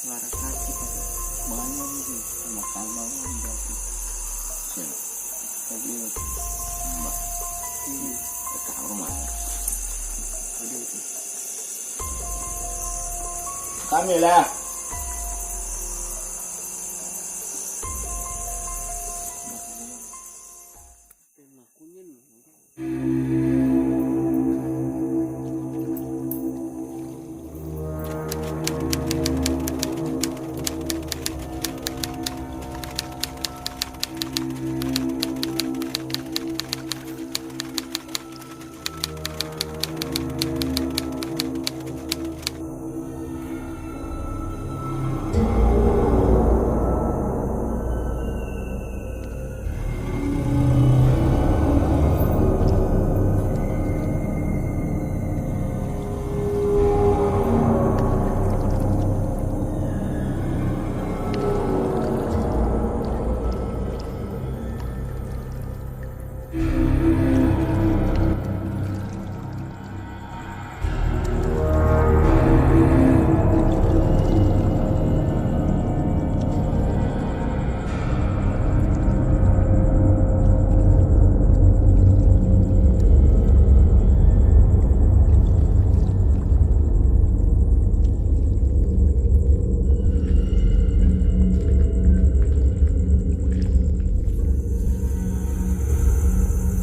suara kaki tadi banyak sih sama kalbau berarti tadi mbak ini ke rumah tadi itu kami lah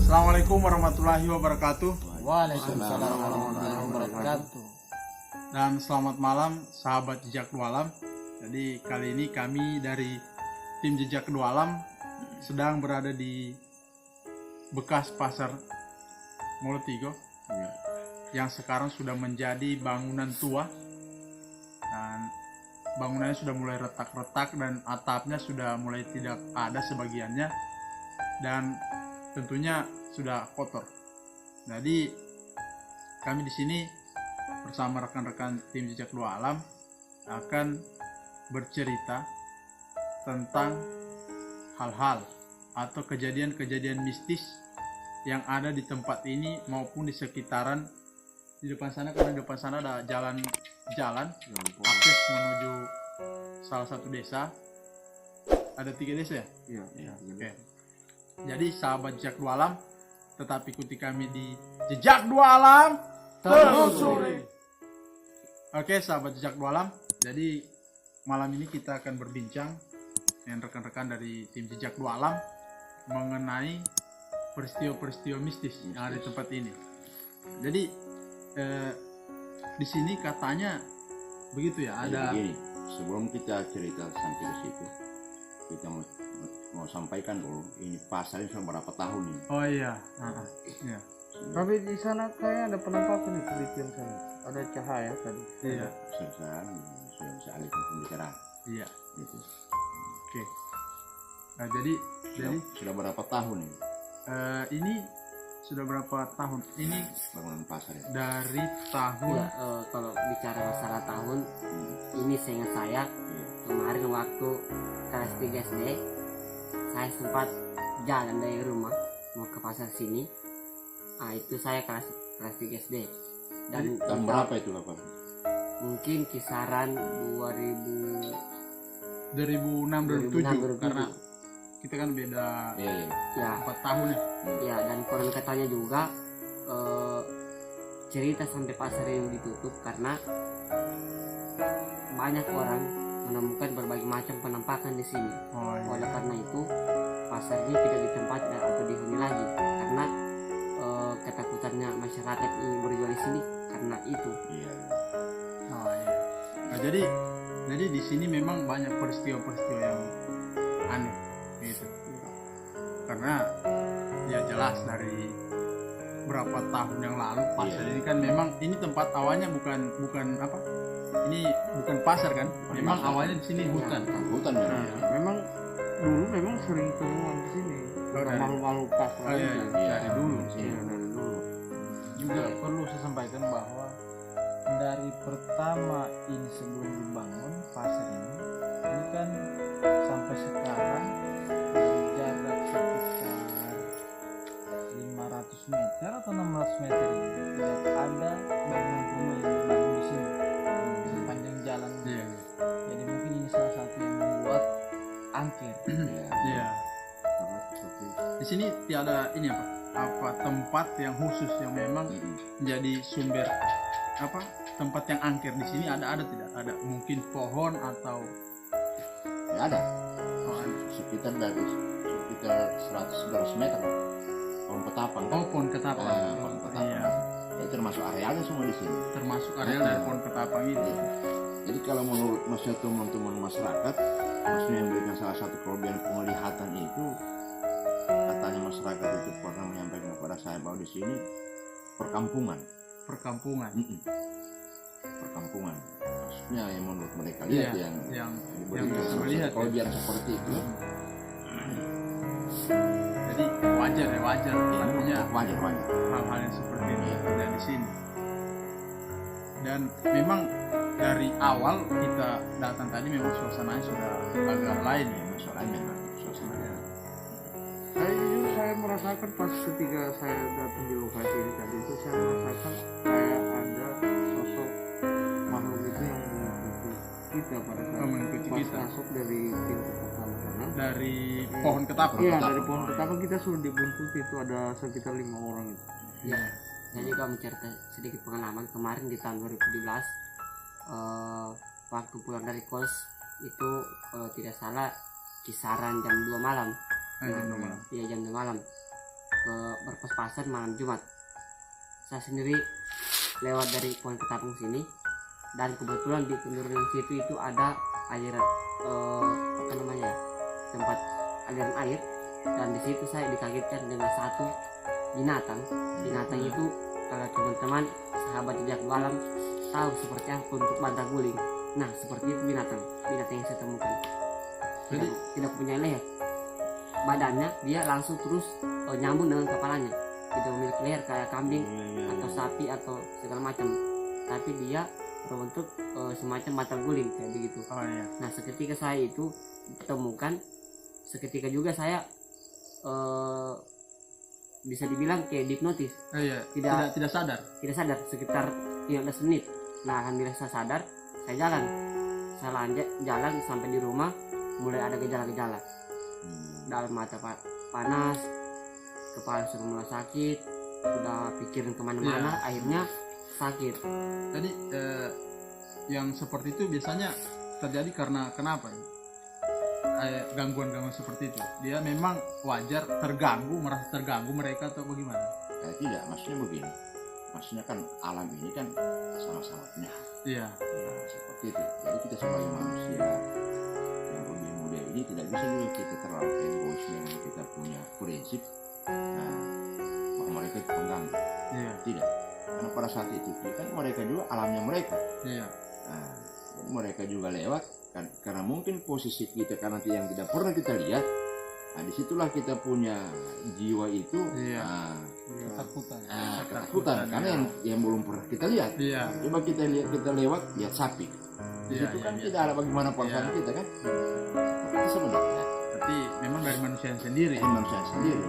Assalamualaikum warahmatullahi wabarakatuh. Waalaikumsalam warahmatullahi wabarakatuh. Dan selamat malam sahabat Jejak Dua Alam. Jadi kali ini kami dari tim Jejak Dua Alam sedang berada di bekas pasar Molotigo yang sekarang sudah menjadi bangunan tua dan bangunannya sudah mulai retak-retak dan atapnya sudah mulai tidak ada sebagiannya dan tentunya sudah kotor. Jadi kami di sini bersama rekan-rekan tim Jejak Dua Alam akan bercerita tentang hal-hal atau kejadian-kejadian mistis yang ada di tempat ini maupun di sekitaran di depan sana, karena di depan sana ada jalan akses menuju salah satu desa. Ada 3 desa ya? Iya. Oke. Jadi sahabat Jejak Dua Alam, tetap ikuti kami di Jejak Dua Alam Telusuri. Oke sahabat Jejak Dua Alam, jadi malam ini kita akan berbincang dengan rekan-rekan dari tim Jejak Dua Alam mengenai peristiwa-peristiwa mistis yang ada di tempat ini. Jadi di sini katanya begitu ya, ada. Begini, sebelum kita cerita sampai ke situ, kita mau sampaikan dulu ini pasar ini sudah berapa tahun ini. Oh iya. Iya. Tapi di sana kayaknya ada penampakan itu di film sana. Ada cahaya tadi. Iya. Sekarang sudah bisa alihkan pembicaraan. Iya. Gitu. Oke. Nah jadi Sudah berapa tahun ini ini sudah berapa tahun? Ini bangunan pasar ini? dari tahun Ya, kalau bicara masalah tahun, ini seingat saya kemarin waktu kelas 3 SD, saya sempat jalan dari rumah mau ke pasar sini. Nah, itu saya kelas 3 SD. Dan Tahun berapa itu Bapak? mungkin kisaran 2006 2007 karena kita kan beda Iya. ya 4 tahun ya. ya, dan konon katanya juga cerita sampai pasar ini ditutup karena banyak orang menemukan berbagai macam penampakan di sini. Oh iya. Oleh karena itu pasar ini tidak ditempatkan atau dihuni lagi karena ketakutannya masyarakat ingin berjual di sini karena itu. Iya. Oh iya. Nah, jadi di sini memang banyak peristiwa-peristiwa yang aneh gitu. Karena ya jelas dari berapa tahun yang lalu pasar ini kan memang ini tempat awalnya bukan apa? Ini bukan pasar kan? Memang pasar. awalnya di sini hutan. Hutan ya. Memang dulu memang sering temuan di sini. dari- Makhluk-makhluk pasar. Oh, iya, ini. iya. Dari dulu. Iya, dari dulu. Juga perlu saya sampaikan bahwa dari pertama ini sebelum dibangun pasar ini kan sampai sekarang jarak sekitar 500 meter atau 600 meter ini tidak ada bangunan rumah yang dibangun di sini sepanjang jalan. Iya. Jadi salah satu yang membuat angker. Ya. Iya. Apa, seperti Di sini tiada ini apa tempat yang khusus yang memang menjadi sumber tempat yang angker di sini ada tidak? Ada mungkin pohon atau ya ada oh, ada. sekitar 100-200 meter pohon ketapang. Oh, pohon ketapang. Pohon ketapang. Iya. Ya, termasuk arealnya semua di sini. Termasuk area dari pohon ketapang itu. Jadi kalau menurut maksudnya teman-teman masyarakat, maksudnya yang memberikan salah satu kelebihan penglihatan itu, katanya masyarakat itu pernah menyampaikan kepada saya bahwa di sini perkampungan. Perkampungan. Perkampungan. Maksudnya yang menurut mereka lihat Iya, yang diberikan mereka salah lihat, satu kelebihan seperti itu. Jadi wajar artinya Wajar. hal-hal yang seperti ini ada di sini. Dan memang dari awal kita datang tadi memang suasananya sudah agak lain ya, Soalnya suasananya. Saya merasakan pas ketika saya datang di lokasi ini tadi itu saya merasakan kayak ada sosok makhluk itu yang mengikuti kita pada saat mengikuti pas kita masuk dari pintu pertama sana. dari pohon ketapang. Iya, dari pohon ketapang kita sudah dibuntuti itu ada sekitar 5 orang itu. Ya, saya juga mau cerita sedikit pengalaman kemarin di tahun 2017 waktu pulang dari kos itu kalau tidak salah kisaran jam 2 malam. Iya, jam 2 malam ke berpas-pasan malam Jumat. Saya sendiri lewat dari pohon ketapang sini dan kebetulan di penurunan situ itu ada air tempat aliran air, dan di situ saya dikagetkan dengan satu binatang itu. Kalau teman-teman sahabat jejak alam tahu seperti apa bentuk bantal guling, nah seperti itu binatang yang saya temukan. Tidak punya leher, badannya dia langsung terus nyambung dengan kepalanya, tidak memiliki leher kayak kambing atau sapi atau segala macam, tapi dia berbentuk semacam bantal guling kayak begitu. Oh iya. Nah, seketika saya itu ditemukan, seketika juga saya bisa dibilang kayak hipnotis. Iya. Tidak sadar. Tidak sadar sekitar 15 menit. Nah, alhamdulillah saya sadar, saya jalan. Saya lanjut jalan sampai di rumah, mulai ada gejala-gejala. Dalam mata panas, kepala sudah mulai sakit, udah pikirin kemana-mana, akhirnya sakit. Jadi yang seperti itu biasanya terjadi karena kenapa? Gangguan-gangguan seperti itu. Dia memang wajar merasa terganggu mereka atau bagaimana? Tidak, maksudnya begini. Maksudnya kan alam ini kan sama-sama penyahat. Iya. Nah, seperti itu. Jadi kita sebagai manusia yang lebih muda ini tidak bisa juga kita terlalu egois yang kita punya prinsip. Nah, mereka itu pengganggu. Iya. Tidak. Karena pada saat itu kan mereka juga alamnya mereka. Iya. Nah, jadi mereka juga lewat kan, karena mungkin posisi kita karena yang tidak pernah kita lihat. Nah, disitulah kita punya jiwa itu. Iya. Nah, Ketakutan. ketakutan karena yang belum pernah kita lihat. Iya. Coba kita lewat lihat sapi. Di Iya, situ kan iya. tidak ada bagaimana perasaan kita kan. Itu sebenarnya Tapi memang dari manusia sendiri. dari manusia sendiri.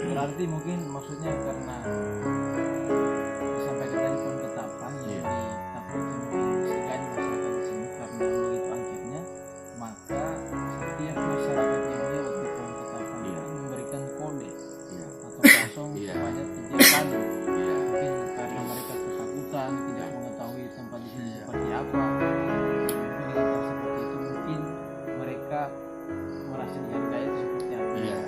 Berarti mungkin maksudnya karena sampai kita di pohon ketapang Iya. yang ditakuti mungkin segan masyarakat di sini karena begitu angkernya, maka setiap masyarakat yang lewat di pohon ketapang Iya. itu memberikan kode Iya. atau kosong Iya. supaya tidak panik. Iya. Mungkin karena mereka ketakutan, tidak mengetahui tempat di sini seperti apa. Mungkin dengan seperti itu mungkin mereka merasa dihargai itu seperti apa. Iya.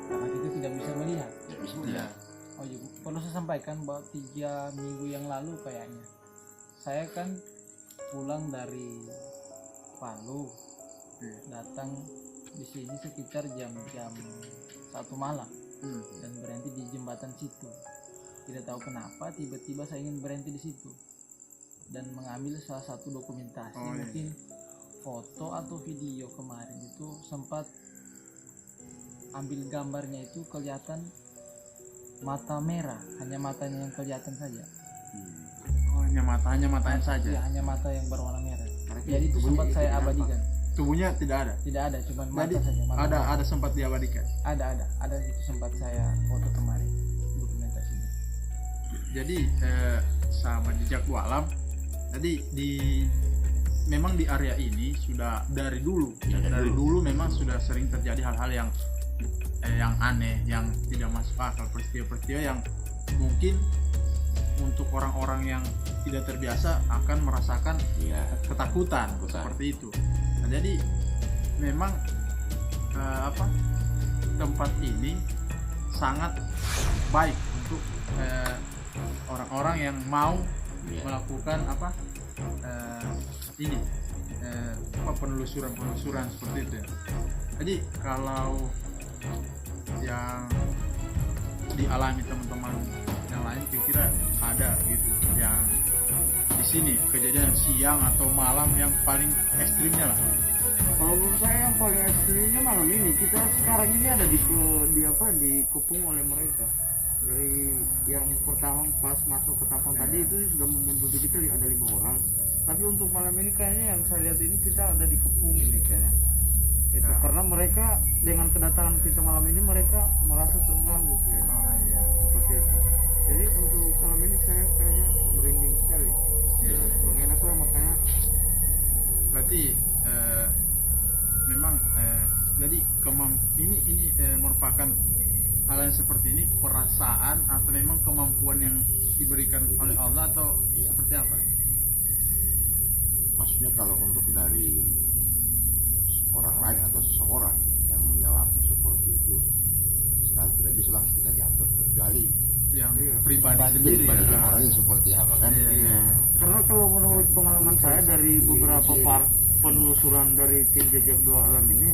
Karena kita tidak bisa melihat. Ya, bisa Iya. melihat. Oh juga perlu saya sampaikan bahwa 3 minggu yang lalu kayaknya saya kan pulang dari Palu, datang di sini sekitar jam-jam 1 malam dan berhenti di jembatan situ. Tidak tahu kenapa tiba-tiba saya ingin berhenti di situ dan mengambil salah satu dokumentasi. Oh, iya. Mungkin foto atau video kemarin itu sempat ambil gambarnya itu kelihatan mata merah, hanya matanya yang kelihatan saja. Oh, hanya matanya saja. Ya, hanya mata yang berwarna merah. Berarti Jadi itu sempat saya abadikan. Tubuhnya tidak ada. Tidak ada, cuma mata Jadi saja. Mata merah. ada sempat diabadikan. Ada itu sempat saya foto kemarin dokumentasinya. Jadi sahabat jejak alam, tadi di memang di area ini sudah dari dulu, Ya, dari dulu memang sudah sering terjadi hal-hal yang aneh, yang tidak masuk akal, peristiwa-peristiwa yang mungkin untuk orang-orang yang tidak terbiasa akan merasakan Iya. ketakutan Ketakutan. seperti itu. Nah, jadi memang tempat ini sangat baik untuk orang-orang yang mau Iya. melakukan penelusuran seperti itu ya. Jadi kalau yang dialami teman-teman yang lain kira-kira ada gitu yang di sini kejadian siang atau malam yang paling ekstrimnya lah. Kalau menurut saya yang paling ekstrimnya malam ini, kita sekarang ini ada dikepung oleh mereka. Dari yang pertama pas masuk ke Tapang tadi itu sudah membuntuti kita ada 5 orang. Tapi untuk malam ini kayaknya yang saya lihat ini kita ada dikepung ini kayaknya. Itu Ya. karena mereka dengan kedatangan kita malam ini mereka merasa terganggu kayaknya. Iya. Seperti itu. Jadi untuk malam ini saya kayaknya merinding sekali. Iya. Mengenai apa makanya Berarti memang jadi ini merupakan hal yang seperti ini perasaan atau memang kemampuan yang diberikan oleh Allah atau Iya. seperti apa? Maksudnya kalau untuk dari orang lain atau seseorang yang menjawabnya seperti itu, sekarang tidak bisa langsung kita dianggap, kecuali Yang Iya. pribadi sendiri pada ya. orangnya seperti apa kan? Iya. karena kalau menurut pengalaman saya dari beberapa part penelusuran dari tim Jejak Dua Alam ini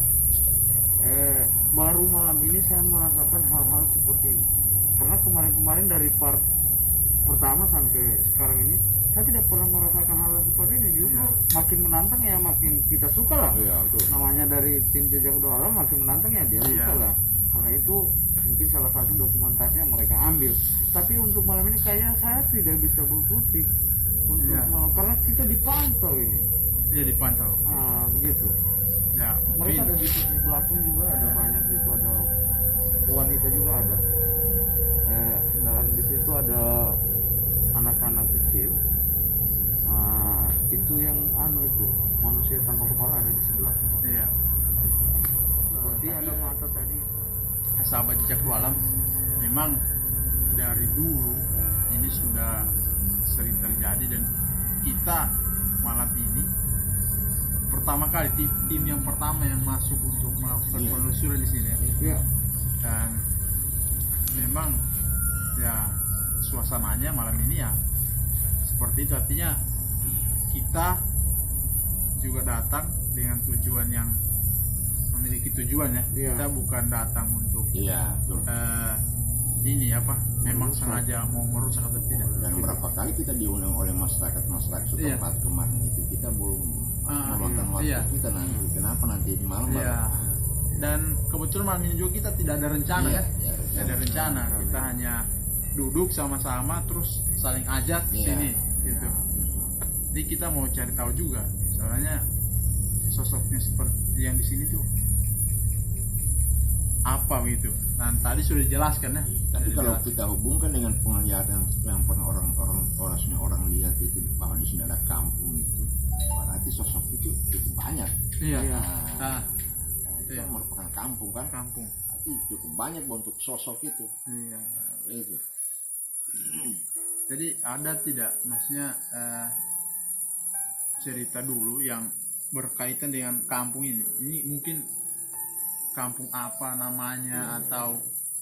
baru malam ini saya merasakan hal-hal seperti ini. Karena kemarin-kemarin dari part pertama sampai sekarang ini saya tidak pernah merasakan hal seperti ini. Justru makin menantang ya makin kita suka lah. Iya, betul. Namanya dari tim Jejak Dua Alam makin menantang ya dia suka lah. Karena itu mungkin salah satu dokumentasi yang mereka ambil. Tapi untuk malam ini kayaknya saya tidak bisa berkutik untuk malam karena kita dipantau ini. Iya, dipantau. Begitu. Ya, Mereka ada mungkin di belakang juga ada banyak di situ, ada wanita juga ada. Dan di situ ada anak-anak kecil. Itu yang itu manusia tanpa kepala ada di sebelah. iya. Seperti ada mata tadi. Sahabat Jejak Dua Alam memang dari dulu ini sudah sering terjadi dan kita malam ini pertama kali tim yang pertama yang masuk untuk melakukan penelusuran di sini ya. Iya. Dan memang ya suasananya malam ini ya seperti itu, artinya kita juga datang dengan tujuan yang memiliki tujuan ya. Iya. Kita bukan datang untuk Iya, betul. memang sengaja mau merusak atau tidak. Dan berapa kali kita diundang oleh masyarakat setempat kemarin itu kita belum meluangkan waktu iya. kita nanti. Kenapa nanti di malam Iya. Dan kebetulan malam ini juga kita tidak ada rencana Iya, kan? iya, Tidak ada rencana. Kita hanya duduk sama-sama terus saling ajak ke Iya. sini gitu. Jadi kita mau cari tahu juga. Soalnya sosoknya seperti yang di sini tuh apa gitu. Dan tadi sudah dijelaskan ya. Tapi Sudah kalau dijelaskan. kita hubungkan dengan penglihatan yang pernah orang lihat itu bahwa di sini ada kampung itu, berarti sosok itu cukup banyak. Iya. Iya. Nah, Karena itu Iya. kan merupakan kampung kan, kampung. berarti cukup banyak untuk sosok itu. Iya. Nah, itu. Jadi ada tidak maksudnya cerita dulu yang berkaitan dengan kampung ini? Ini mungkin kampung apa namanya atau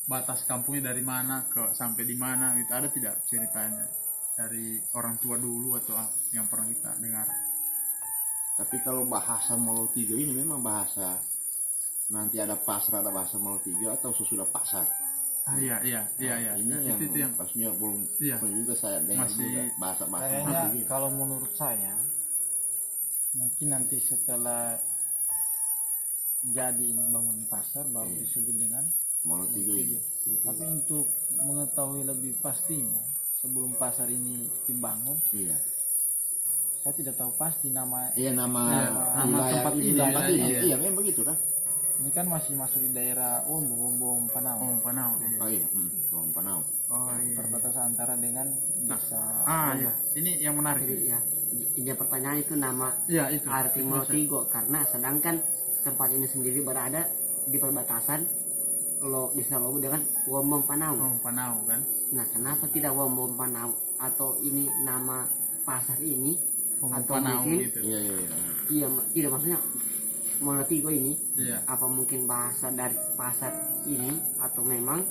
batas kampungnya dari mana ke sampai di mana gitu, ada tidak ceritanya dari orang tua dulu atau yang pernah kita dengar? Tapi kalau bahasa Molo Tiga ini memang bahasa nanti ada pasar, ada bahasa Molo Tiga atau sesudah pasar. Iya. Ini Itu yang pastinya belum Iya. belum juga saya dengar Masih- juga bahasa Molo Kayaknya Tiga. kalau menurut saya mungkin nanti setelah jadi ini bangun pasar baru Iya. disebut dengan Molo Tiga ini. tapi untuk mengetahui lebih pastinya sebelum pasar ini dibangun Iya. saya tidak tahu pasti nama Iya nama Iya, nama wilayah tempat ini, ini, tempat ya, ini. iya. Iya, memang begitu kan. Ini kan masih masuk di daerah Wombong Panau. Oh, Panau. Iya. Oh iya, Ruang Panau. Oh iya. Perbatasan antara dengan desa. Iya. Ini yang menarik. Jadi ya, ini pertanyaan itu nama Iya, itu. arti Itu Monotigo karena sedangkan tempat ini sendiri berada di perbatasan desa Logo dengan Wombong Panau. Oh, Panau kan. Nah, kenapa tidak Wombong Panau atau ini nama pasar ini Oh, atau Panau mungkin gitu. Iya, iya, iya. iya tidak maksudnya Monotigo ini Iya. apa mungkin bahasa dari pasar ini atau memang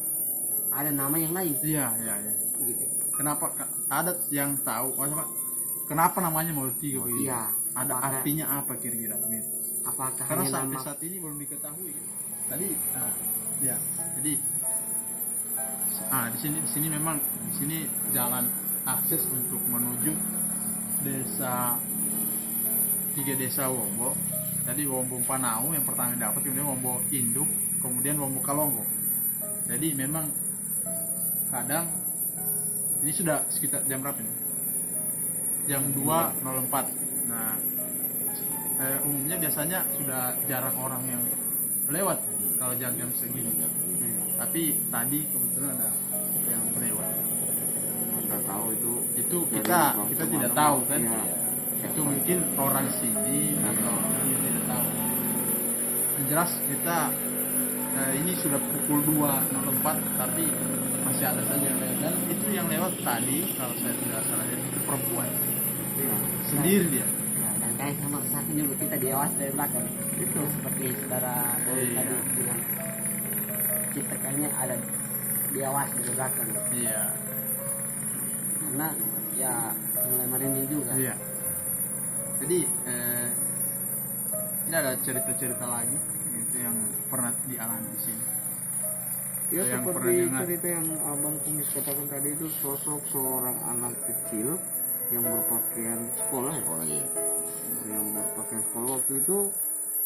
ada nama yang lain Iya, iya, iya. gitu. Kenapa ada yang tahu maksudnya kenapa namanya Monotigo begitu? Iya, Ada apakah- artinya apa kira-kira gitu? Apakah Karena hanya sampai nama saat ini belum diketahui. Tadi ya, jadi di sini memang di sini jalan akses untuk menuju desa 3 desa Wombo. Tadi Wombo Panau yang pertama dapat, kemudian Wombo Induk, kemudian Wombo Kalongo. Jadi memang kadang ini sudah sekitar jam berapa ini? Jam 2.04. Nah, umumnya biasanya sudah jarang orang yang lewat kalau jam-jam segini. Tapi tadi kebetulan ada yang lewat. nggak tahu itu Kita tidak tahu kan. ya, Itu mungkin orang sini atau kita tidak tahu. Yang jelas kita ini sudah pukul 2.04 tapi masih ada saja yang lewat. Dan itu yang lewat tadi kalau saya tidak salah itu perempuan sendiri dia. ya, dan kayak sama saat ini juga kita diawas dari belakang itu seperti saudara Boy Iya. tadi bilang kita kayaknya ada diawas dari belakang Iya. karena ya mulai merinding juga. Iya. Jadi ini ada cerita-cerita lagi gitu yang pernah dialami di sini. ya Yang seperti pernah dengar. cerita yang abang Kumis katakan tadi itu sosok seorang anak kecil yang berpakaian sekolah ya, Sekolah ya. yang berpakaian sekolah waktu itu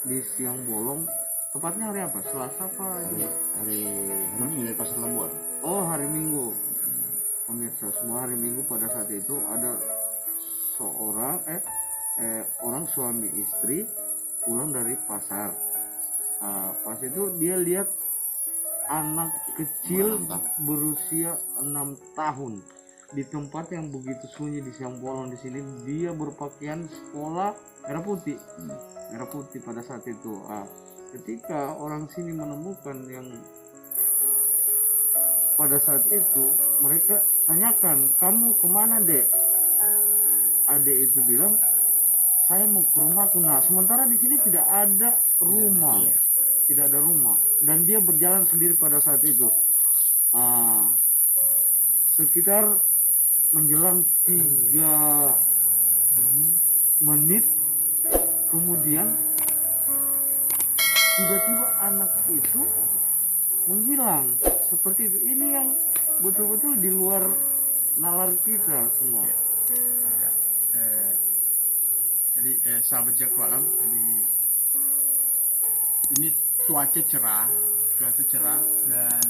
di siang bolong, tepatnya hari apa, Selasa apa Hari hari Minggu dari Pasar Labuan. oh hari Minggu. Pemirsa semua, hari Minggu pada saat itu ada seorang orang suami istri pulang dari pasar. Pas itu dia lihat anak kecil 6 tahun. berusia 6 tahun di tempat yang begitu sunyi di siang bolong di sini. Dia berpakaian sekolah merah putih, merah putih pada saat itu. Ketika orang sini menemukan yang pada saat itu, mereka tanyakan, kamu kemana dek? Adek itu bilang, saya mau ke rumahku. Nah, sementara di sini tidak ada rumah, Iya. tidak ada rumah, dan dia berjalan sendiri pada saat itu. Sekitar menjelang 3 menit kemudian, tiba-tiba anak itu menghilang seperti itu. Ini yang betul-betul di luar nalar kita semua. Jadi sahabat Jakwa Alam, jadi ini cuaca cerah dan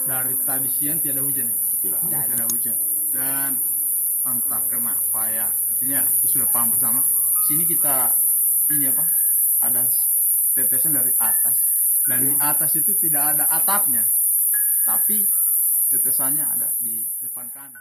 dari tadi siang tiada hujan ya. Tidak ada hujan dan entah kenapa ya, artinya kita sudah paham bersama. Sini kita ini apa? Ada tetesan dari atas dan di atas itu tidak ada atapnya, tapi tetesannya ada di depan kanan.